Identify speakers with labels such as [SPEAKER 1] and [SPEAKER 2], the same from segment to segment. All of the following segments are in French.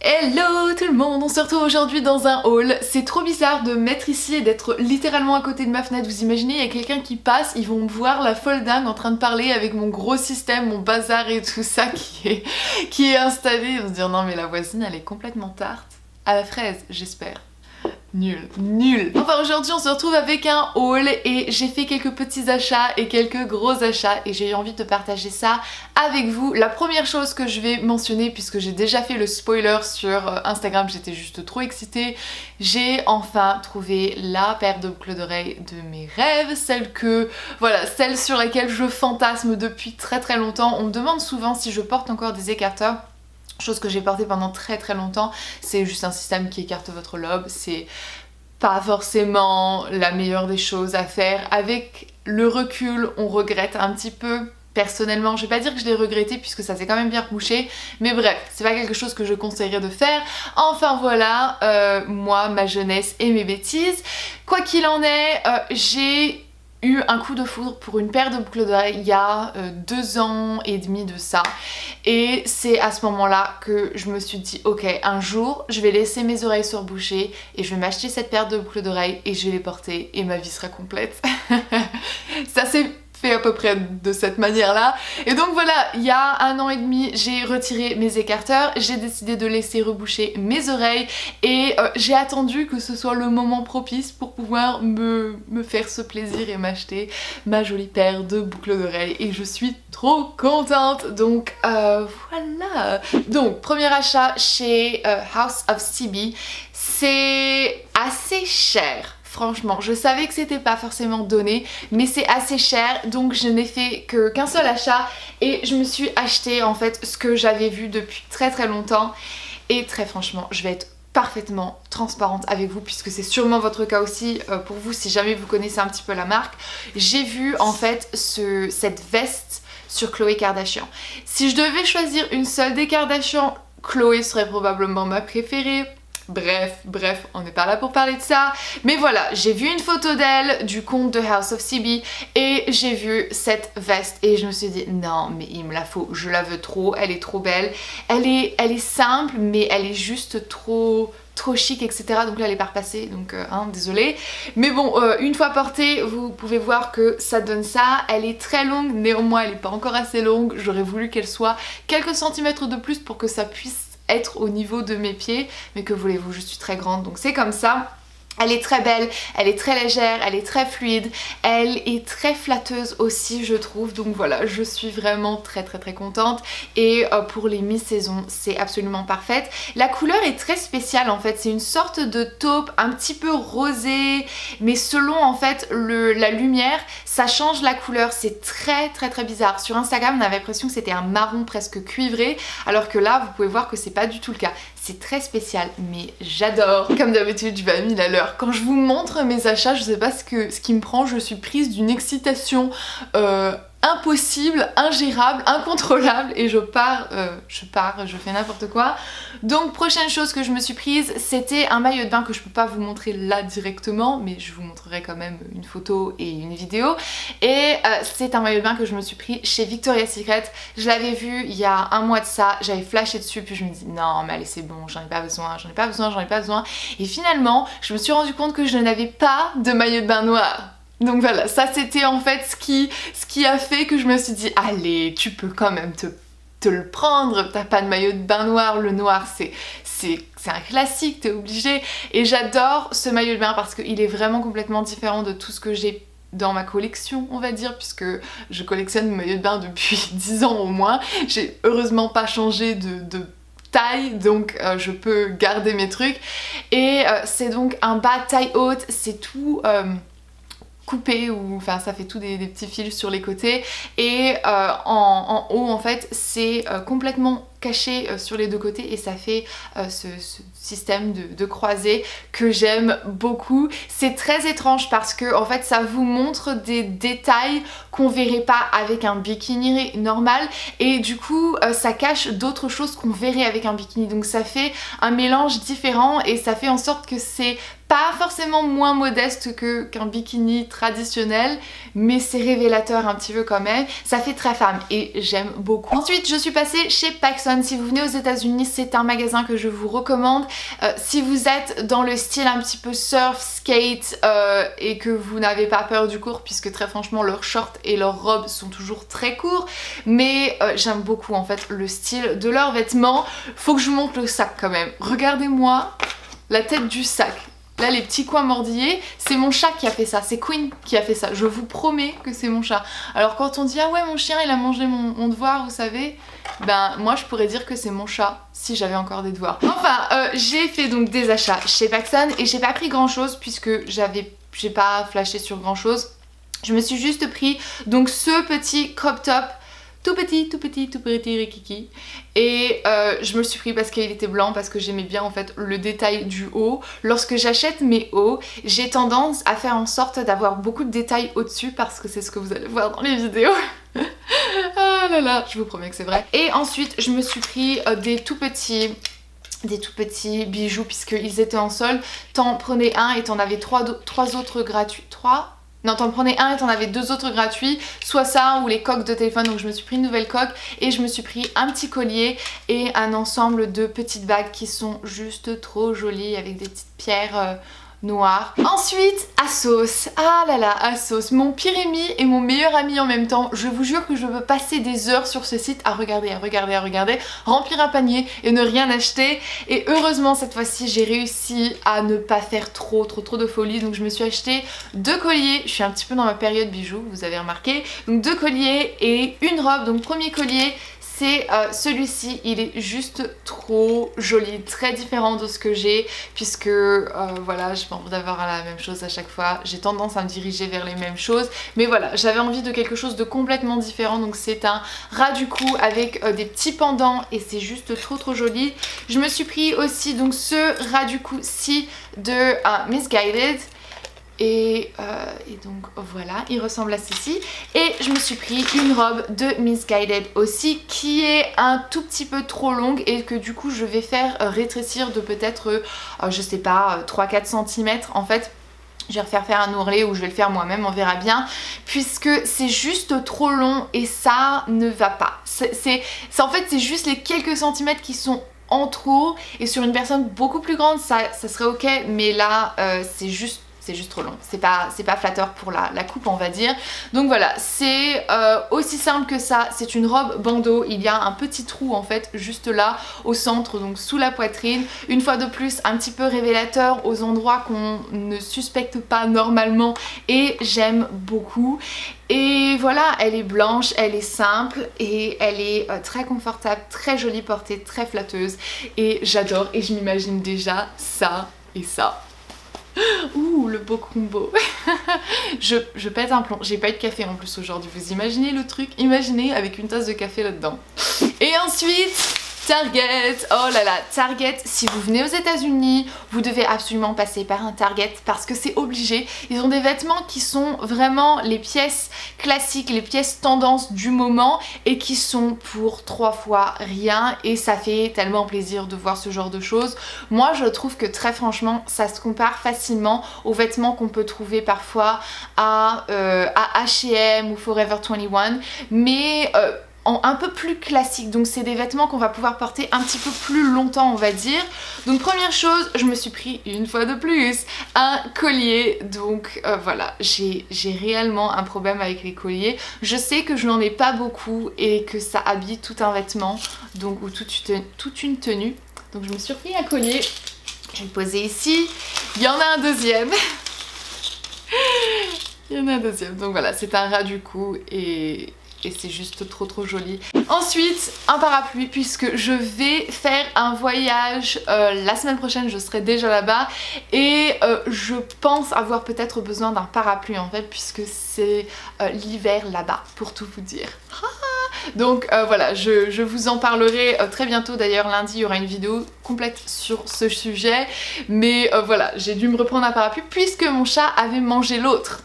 [SPEAKER 1] Hello tout le monde, on se retrouve aujourd'hui dans un haul. C'est trop bizarre de m'être ici et d'être littéralement à côté de ma fenêtre. Vous imaginez, il y a quelqu'un qui passe, ils vont me voir la folle dingue en train de parler avec mon gros système, mon bazar et tout ça qui est installé. Ils vont se dire non mais la voisine elle est complètement tarte. À la fraise, j'espère. Nul. Enfin aujourd'hui on se retrouve avec un haul et j'ai fait quelques petits achats et quelques gros achats et j'ai eu envie de partager ça avec vous. La première chose que je vais mentionner, puisque j'ai déjà fait le spoiler sur Instagram, j'étais juste trop excitée, j'ai enfin trouvé la paire de boucles d'oreilles de mes rêves, celle sur laquelle je fantasme depuis très longtemps. On me demande souvent si je porte encore des écarteurs. Chose que j'ai portée pendant très longtemps, c'est juste un système qui écarte votre lobe, c'est pas forcément la meilleure des choses à faire. Avec le recul, on regrette un petit peu. Personnellement, je vais pas dire que je l'ai regretté puisque ça s'est quand même bien couché, mais bref, c'est pas quelque chose que je conseillerais de faire. Enfin voilà, moi, ma jeunesse et mes bêtises. Quoi qu'il en est, j'ai eu un coup de foudre pour une paire de boucles d'oreilles il y a 2 ans et demi de ça, et c'est à ce moment là que je me suis dit ok, un jour je vais laisser mes oreilles surbouchées et je vais m'acheter cette paire de boucles d'oreilles et je vais les porter et ma vie sera complète. Ça s'est fait à peu près de cette manière là, et donc voilà, il y a 1 an et demi j'ai retiré mes écarteurs, j'ai décidé de laisser reboucher mes oreilles et j'ai attendu que ce soit le moment propice pour pouvoir me faire ce plaisir et m'acheter ma jolie paire de boucles d'oreilles et je suis trop contente. Donc voilà, donc premier achat chez House of CB, c'est assez cher. Franchement, je savais que c'était pas forcément donné, mais c'est assez cher, donc je n'ai fait qu'un seul achat et je me suis acheté en fait ce que j'avais vu depuis très longtemps. Et très franchement, je vais être parfaitement transparente avec vous puisque c'est sûrement votre cas aussi pour vous si jamais vous connaissez un petit peu la marque. J'ai vu en fait cette veste sur Khloé Kardashian. Si je devais choisir une seule des Kardashian, Khloé serait probablement ma préférée. Bref, on n'est pas là pour parler de ça. Mais voilà, j'ai vu une photo d'elle du compte de House of CB et j'ai vu cette veste et je me suis dit non mais il me la faut, je la veux trop, elle est trop belle. Elle est simple mais elle est juste trop chic, etc. Donc là elle est pas repassée, donc désolée. Mais bon, une fois portée, vous pouvez voir que ça donne ça. Elle est très longue, néanmoins elle est pas encore assez longue. J'aurais voulu qu'elle soit quelques centimètres de plus pour que ça puisse être au niveau de mes pieds, mais que voulez-vous, je suis très grande donc c'est comme ça. Elle est très belle, elle est très légère, elle est très fluide, elle est très flatteuse aussi je trouve, donc voilà, je suis vraiment très contente et pour les mi-saisons c'est absolument parfaite. La couleur est très spéciale en fait, c'est une sorte de taupe un petit peu rosée, mais selon en fait la lumière ça change la couleur, c'est très bizarre. Sur Instagram on avait l'impression que c'était un marron presque cuivré, alors que là vous pouvez voir que c'est pas du tout le cas. C'est très spécial, mais j'adore. Comme d'habitude, je vais à 1000 à l'heure. Quand je vous montre mes achats, je sais pas ce qui me prend, je suis prise d'une excitation impossible, ingérable, incontrôlable et je fais n'importe quoi. Donc prochaine chose que je me suis prise, c'était un maillot de bain que je peux pas vous montrer là directement, mais je vous montrerai quand même une photo et une vidéo. Et c'est un maillot de bain que je me suis pris chez Victoria's Secret. Je l'avais vu il y a 1 mois de ça, j'avais flashé dessus puis je me dis non mais allez c'est bon, j'en ai pas besoin. Et finalement, je me suis rendu compte que je n'avais pas de maillot de bain noir. Donc voilà, ça c'était en fait ce qui a fait que je me suis dit allez, tu peux quand même te le prendre, t'as pas de maillot de bain noir, le noir c'est un classique, t'es obligé. Et j'adore ce maillot de bain parce qu'il est vraiment complètement différent de tout ce que j'ai dans ma collection on va dire, puisque je collectionne mes maillots de bain depuis 10 ans au moins. J'ai heureusement pas changé de taille, donc je peux garder mes trucs. Et c'est donc un bas taille haute, c'est tout coupé, ou enfin ça fait tout des petits fils sur les côtés, et en haut en fait c'est complètement caché sur les 2 côtés et ça fait ce système de croisée que j'aime beaucoup. C'est très étrange parce que en fait ça vous montre des détails qu'on verrait pas avec un bikini normal et du coup ça cache d'autres choses qu'on verrait avec un bikini, donc ça fait un mélange différent et ça fait en sorte que c'est pas forcément moins modeste qu'un bikini traditionnel, mais c'est révélateur un petit peu quand même. Ça fait très femme et j'aime beaucoup. Ensuite, je suis passée chez PacSun. Si vous venez aux États-Unis, c'est un magasin que je vous recommande. Si vous êtes dans le style un petit peu surf, skate et que vous n'avez pas peur du court, puisque très franchement leurs shorts et leurs robes sont toujours très courts, mais j'aime beaucoup en fait le style de leurs vêtements. Faut que je vous montre le sac quand même. Regardez-moi la tête du sac. Là, les petits coins mordillés, c'est mon chat qui a fait ça, c'est Queen qui a fait ça, je vous promets que c'est mon chat. Alors quand on dit ah ouais mon chien il a mangé mon devoir, vous savez, ben moi je pourrais dire que c'est mon chat si j'avais encore des devoirs. Enfin, j'ai fait donc des achats chez PacSun et j'ai pas pris grand chose puisque j'ai pas flashé sur grand chose. Je me suis juste pris donc ce petit crop top tout petit rikiki et je me le suis pris parce qu'il était blanc, parce que j'aimais bien en fait le détail du haut. Lorsque j'achète mes hauts, j'ai tendance à faire en sorte d'avoir beaucoup de détails au dessus parce que c'est ce que vous allez voir dans les vidéos. Ah là là, je vous promets que c'est vrai. Et ensuite je me suis pris des tout petits bijoux puisqu'ils étaient en solde. T'en prenais un et t'en avais trois autres gratuits. Non, t'en prenais un et t'en avais 2 autres gratuits, soit ça ou les coques de téléphone. Donc je me suis pris une nouvelle coque et je me suis pris un petit collier et un ensemble de petites bagues qui sont juste trop jolies avec des petites pierres noires. Ensuite, Asos. Ah là là, Asos, mon pire ennemi et mon meilleur ami en même temps. Je vous jure que je peux passer des heures sur ce site à regarder, remplir un panier et ne rien acheter. Et heureusement cette fois-ci j'ai réussi à ne pas faire trop de folie. Donc je me suis acheté 2 colliers. Je suis un petit peu dans ma période bijoux, vous avez remarqué. Donc 2 colliers et une robe. Donc premier collier, c'est celui-ci, il est juste trop joli, très différent de ce que j'ai, puisque voilà, j'ai pas envie d'avoir la même chose à chaque fois, j'ai tendance à me diriger vers les mêmes choses, mais voilà, j'avais envie de quelque chose de complètement différent. Donc c'est un ras du cou avec des petits pendants et c'est juste trop joli. Je me suis pris aussi donc ce ras du cou-ci de Missguided. Et donc voilà, il ressemble à ceci. Et je me suis pris une robe de Missguided aussi qui est un tout petit peu trop longue et que du coup je vais faire rétrécir de peut-être, je sais pas, 3-4 cm en fait. Je vais refaire faire un ourlet ou je vais le faire moi-même, on verra bien, puisque c'est juste trop long et ça ne va pas. En fait c'est juste les quelques centimètres qui sont en trop, et sur une personne beaucoup plus grande ça serait ok, mais là c'est juste trop long, c'est pas flatteur pour la coupe on va dire. Donc voilà, c'est aussi simple que ça, c'est une robe bandeau, il y a un petit trou en fait juste là au centre, donc sous la poitrine, une fois de plus un petit peu révélateur aux endroits qu'on ne suspecte pas normalement et j'aime beaucoup. Et voilà, elle est blanche, elle est simple et elle est très confortable, très jolie portée, très flatteuse et j'adore et je m'imagine déjà ça et ça. Ouh, le beau combo. je pète un plomb, j'ai pas eu de café en plus aujourd'hui, vous imaginez le truc? Imaginez avec une tasse de café là-dedans. Et ensuite, Target. Oh là là, Target, si vous venez aux États-Unis, vous devez absolument passer par un Target parce que c'est obligé. Ils ont des vêtements qui sont vraiment les pièces classiques, les pièces tendances du moment et qui sont pour 3 fois rien et ça fait tellement plaisir de voir ce genre de choses. Moi je trouve que très franchement ça se compare facilement aux vêtements qu'on peut trouver parfois à H&M ou Forever 21, mais un peu plus classique, donc c'est des vêtements qu'on va pouvoir porter un petit peu plus longtemps on va dire. Donc première chose, je me suis pris une fois de plus un collier, donc voilà, j'ai réellement un problème avec les colliers. Je sais que je n'en ai pas beaucoup et que ça habille tout un vêtement, donc ou toute une tenue, donc je me suis pris un collier, je vais le poser ici, il y en a un deuxième. Il y en a un deuxième, donc voilà, c'est un ras du cou et c'est juste trop joli. Ensuite, un parapluie puisque je vais faire un voyage la semaine prochaine, je serai déjà là-bas et je pense avoir peut-être besoin d'un parapluie en fait puisque c'est l'hiver là-bas pour tout vous dire. Donc voilà, je vous en parlerai très bientôt. D'ailleurs lundi il y aura une vidéo complète sur ce sujet, mais voilà, j'ai dû me reprendre un parapluie puisque mon chat avait mangé l'autre.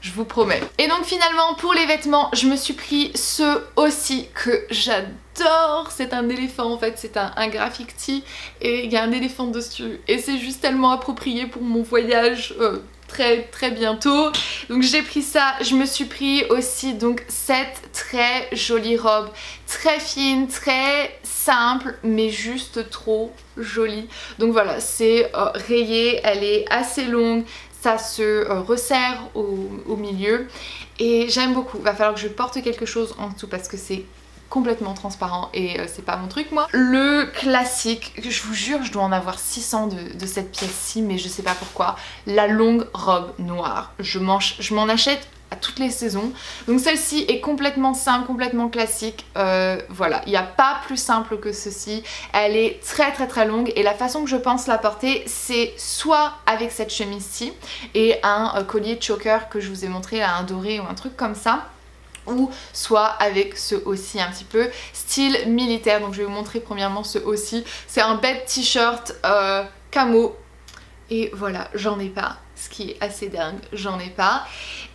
[SPEAKER 1] je vous promets. Et donc finalement pour les vêtements, je me suis pris ce aussi que j'adore. C'est un éléphant en fait, c'est un graphic tee et il y a un éléphant dessus. Et c'est juste tellement approprié pour mon voyage très bientôt. Donc j'ai pris ça. Je me suis pris aussi donc cette très jolie robe, très fine, très simple, mais juste trop jolie. Donc voilà, c'est rayé, elle est assez longue. Ça se resserre au milieu et j'aime beaucoup. Va falloir que je porte quelque chose en dessous parce que c'est complètement transparent et c'est pas mon truc moi. Le classique, je vous jure je dois en avoir 600 de cette pièce-ci mais je sais pas pourquoi, la longue robe noire. Je m'en achète à toutes les saisons. Donc celle-ci est complètement simple, complètement classique. Voilà, il n'y a pas plus simple que ceci. Elle est très longue et la façon que je pense la porter, c'est soit avec cette chemise-ci et un collier choker que je vous ai montré, là, un doré ou un truc comme ça, ou soit avec ce aussi un petit peu style militaire. Donc je vais vous montrer premièrement ce aussi. C'est un bête t-shirt camo et voilà, j'en ai pas. Ce qui est assez dingue, j'en ai pas.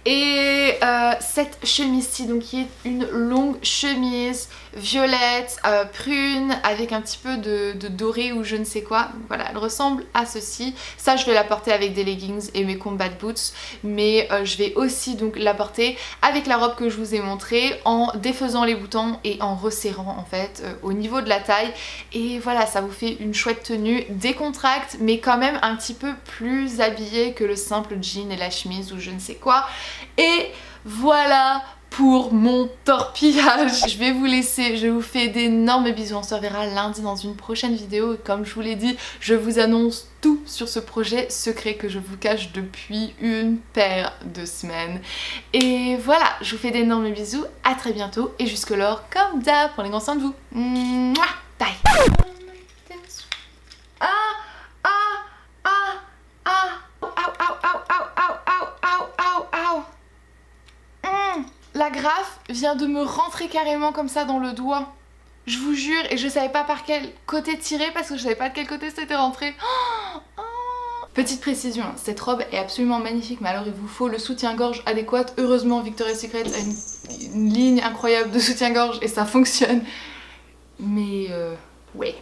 [SPEAKER 1] Et cette chemise-ci, donc qui est une longue chemise violette, prune, avec un petit peu de doré ou je ne sais quoi. Donc voilà, elle ressemble à ceci. Ça, je vais la porter avec des leggings et mes combat boots. Mais je vais aussi donc la porter avec la robe que je vous ai montrée, en défaisant les boutons et en resserrant en fait au niveau de la taille. Et voilà, ça vous fait une chouette tenue, décontracte, mais quand même un petit peu plus habillée que le simple jean et la chemise ou je ne sais quoi. Et voilà pour mon torpillage. Je vais vous laisser, je vous fais d'énormes bisous. On se reverra lundi dans une prochaine vidéo. Et comme je vous l'ai dit, je vous annonce tout sur ce projet secret que je vous cache depuis une paire de semaines. Et voilà, je vous fais d'énormes bisous. À très bientôt. Et jusque-là, comme d'hab, prenez grand soin de vous. Mouah, bye. La graffe vient de me rentrer carrément comme ça dans le doigt. Je vous jure, et je savais pas par quel côté tirer parce que je savais pas de quel côté c'était rentré. Petite précision, cette robe est absolument magnifique, mais alors il vous faut le soutien-gorge adéquat. Heureusement, Victoria's Secret a une ligne incroyable de soutien-gorge et ça fonctionne. Mais ouais.